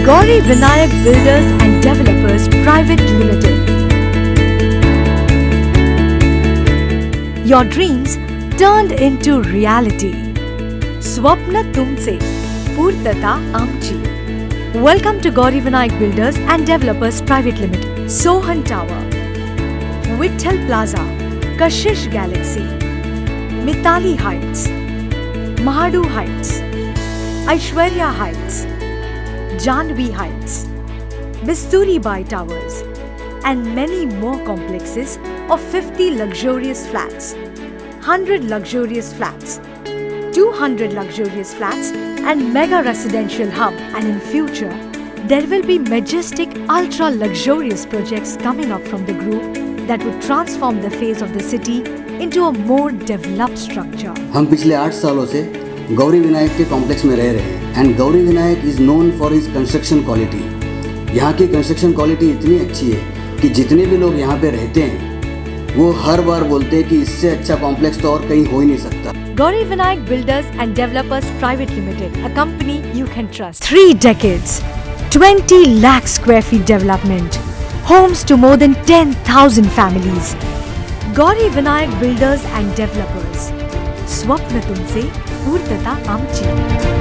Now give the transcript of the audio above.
Gaurivinayak Builders and Developers Private Limited. Your dreams turned into reality. Swapna tumse, Purtata amchi. Welcome to Gaurivinayak Builders and Developers Private Limited. Sohan Tower, Vitthal Plaza, Kashish Galaxy, Mitali Heights, Mahadu Heights, Aishwarya Heights, Janvi Heights, Bisturi Bai Towers, and many more complexes of 50 luxurious flats, 100 luxurious flats, 200 luxurious flats, and mega residential hub. And in future, there will be majestic ultra luxurious projects coming up from the group that would transform the face of the city into a more developed structure. हम पिछले 8 सालों से गौरी विनायक के complex में रह रहे हैं and Gauri Vinayak is known for his construction quality. यहाँ की कंस्ट्रक्शन क्वालिटी इतनी अच्छी है कि जितने भी लोग यहाँ पे रहते हैं वो हर बार बोलते हैं कि इससे अच्छा कॉम्प्लेक्स तो और कहीं हो ही नहीं सकता। Gaurivinayak Builders and Developers Private Limited, a company you can trust. 3 decades, 20 lakh square feet development, homes to more than 10,000 families. Gaurivinayak Builders and Developers. Swapna tumse, Purtata amchi.